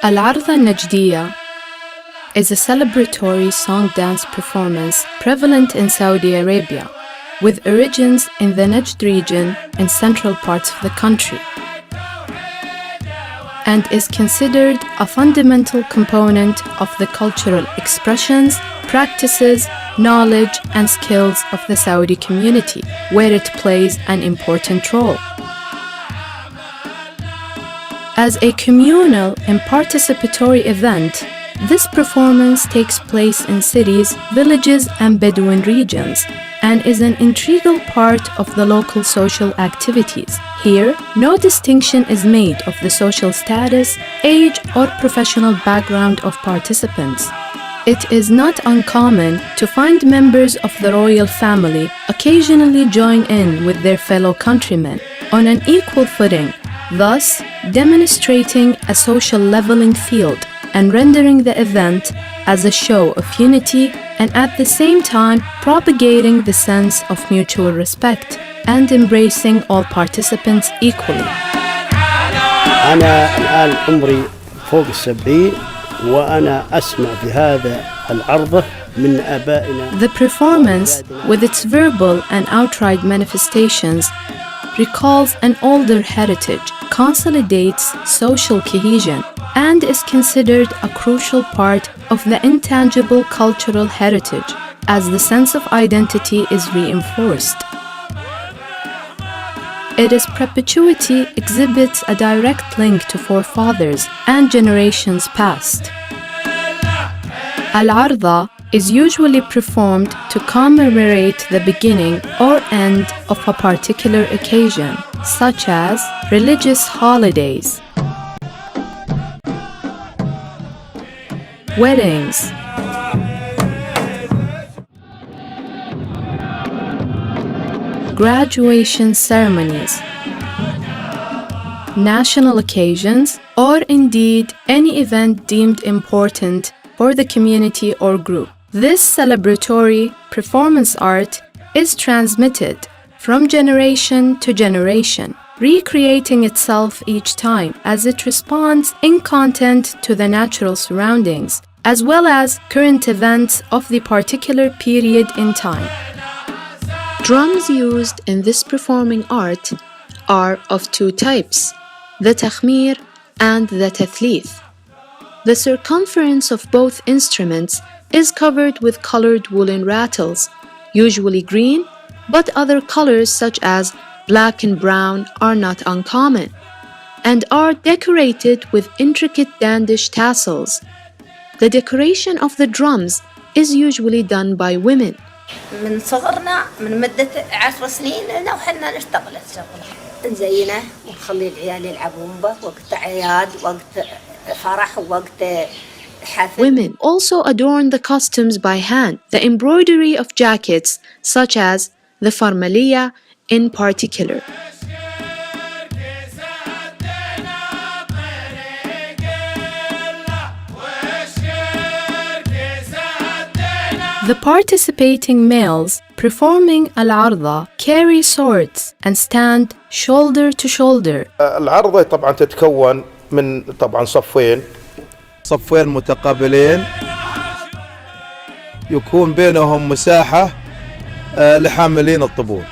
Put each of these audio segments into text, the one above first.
العرضة النجدية is a celebratory song dance performance prevalent in Saudi Arabia, with origins in the Najd region in central parts of the country, and is considered a fundamental component of the cultural expressions, practices, knowledge, and skills of the Saudi community, where it plays an important role. As a communal and participatory event, this performance takes place in cities, villages, and Bedouin regions, and is an integral part of the local social activities. Here, no distinction is made of the social status, age, or professional background of participants. It is not uncommon to find members of the royal family occasionally join in with their fellow countrymen on an equal footing, thus demonstrating a social leveling field and rendering the event as a show of unity and at the same time propagating the sense of mutual respect and embracing all participants equally. أنا الآن عمري فوق 70 وأنا أسمع بهذا العرضة من آبائنا. The performance, with its verbal and outright manifestations, recalls an older heritage, consolidates social cohesion, and is considered a crucial part of the intangible cultural heritage as the sense of identity is reinforced. Its perpetuity exhibits a direct link to forefathers and generations past. Al-Arda is usually performed to commemorate the beginning or end of a particular occasion, such as religious holidays, weddings, graduation ceremonies, national occasions, or indeed any event deemed important for the community or group. This celebratory performance art is transmitted from generation to generation, recreating itself each time as it responds in content to the natural surroundings, as well as current events of the particular period in time. Drums used in this performing art are of two types, the takhmir and the tathlith. The circumference of both instruments is covered with colored woolen rattles, usually green, but other colors such as black and brown are not uncommon, and are decorated with intricate dandish tassels. The decoration of the drums is usually done by women. من صغرنا من مدة 10 سنين لنا وحنا نشتغل الشغل نزينه ونخلي العيال يلعبون به وقت أعياد وقت فرح وقت حفل. Women also adorn the costumes by hand, the embroidery of jackets such as the farmaliya in particular. The participating males performing al-arda carry swords and stand shoulder to shoulder. العرضة طبعا تتكون من طبعا صفين متقابلين يكون بينهم مساحة لحاملين الطبول.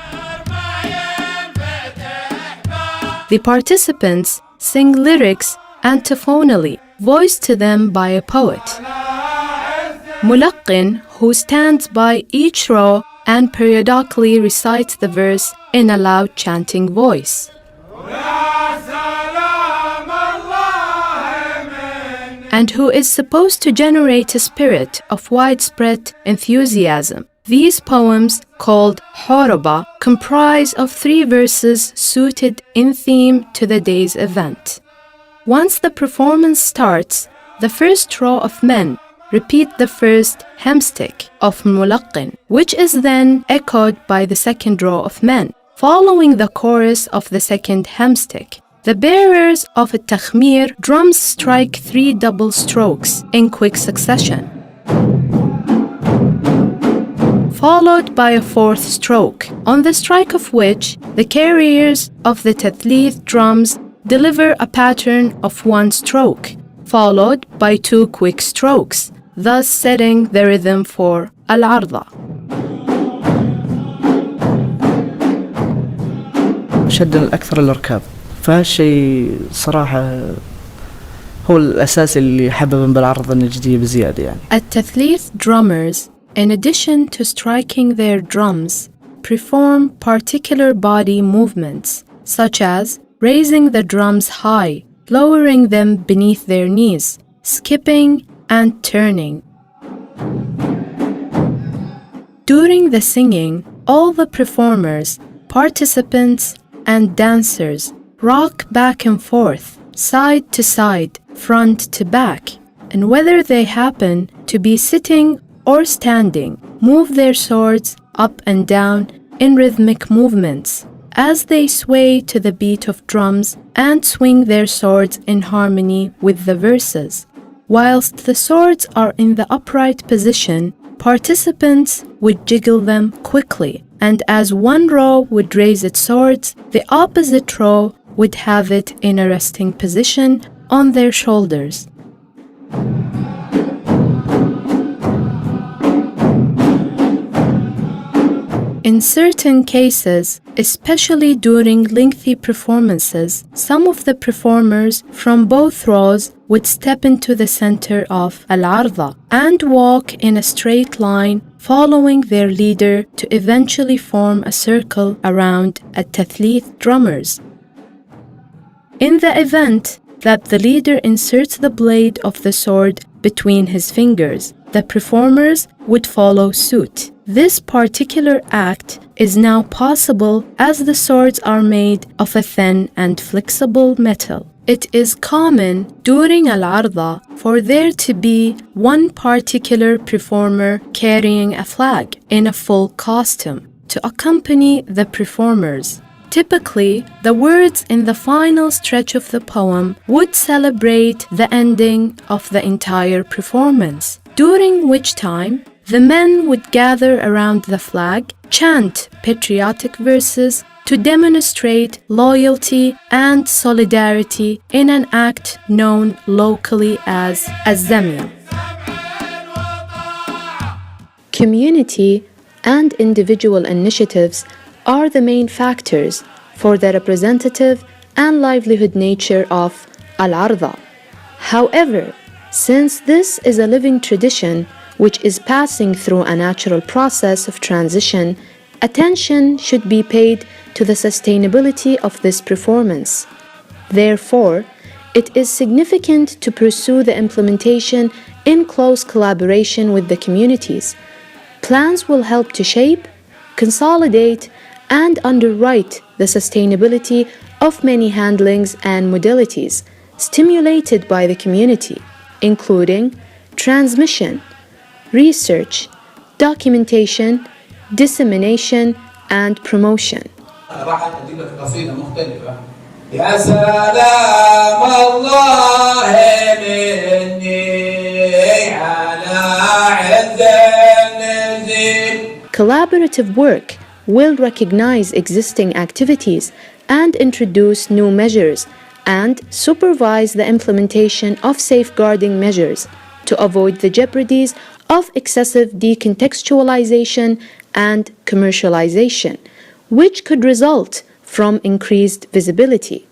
The participants sing lyrics antiphonally, voiced to them by a poet. Mulaqqin, who stands by each row and periodically recites the verse in a loud chanting voice. And who is supposed to generate a spirit of widespread enthusiasm. These poems, called Horaba, comprise of 3 verses suited in theme to the day's event. Once the performance starts, the first row of men repeat the first hemstick of Mulaqqin, which is then echoed by the second row of men, following the chorus of the second hemstick. The bearers of a takhmir drums strike 3 double strokes in quick succession, followed by a 4th stroke, on the strike of which the carriers of the tathlith drums deliver a pattern of 1 stroke, followed by 2 quick strokes, thus setting the rhythm for العرضة. شدنا الأكثر الأركاب، فهالشيء صراحة هو الأساس اللي حببا بالعرضة النجدية بزيادة يعني. التثليث drummers, in addition to striking their drums, perform particular body movements, such as raising the drums high, lowering them beneath their knees, skipping and turning. During the singing, all the performers, participants, and dancers rock back and forth, side to side, front to back, and whether they happen to be sitting or standing, move their swords up and down in rhythmic movements as they sway to the beat of drums and swing their swords in harmony with the verses. Whilst the swords are in the upright position, participants would jiggle them quickly, and as one row would raise its swords, the opposite row would have it in a resting position on their shoulders. In certain cases, especially during lengthy performances, some of the performers from both rows would step into the center of العرضة and walk in a straight line following their leader to eventually form a circle around التثليث drummers. In the event that the leader inserts the blade of the sword between his fingers, the performers would follow suit. This particular act is now possible as the swords are made of a thin and flexible metal. It is common during العرضة for there to be one particular performer carrying a flag in a full costume to accompany the performers. Typically, the words in the final stretch of the poem would celebrate the ending of the entire performance, during which time the men would gather around the flag, chant patriotic verses to demonstrate loyalty and solidarity in an act known locally as الزمية. Community and individual initiatives are the main factors for the representative and livelihood nature of العرضة. However, since this is a living tradition which is passing through a natural process of transition, attention should be paid to the sustainability of this performance. Therefore, it is significant to pursue the implementation in close collaboration with the communities. Plans will help to shape, consolidate, and underwrite the sustainability of many handlings and modalities stimulated by the community, including transmission, research, documentation, dissemination, and promotion. راح أجيب لك قصيدة مختلفة. يا سلام الله مني على عز النزيل. Collaborative work will recognize existing activities and introduce new measures and supervise the implementation of safeguarding measures to avoid the jeopardies of excessive decontextualization and commercialization, which could result from increased visibility.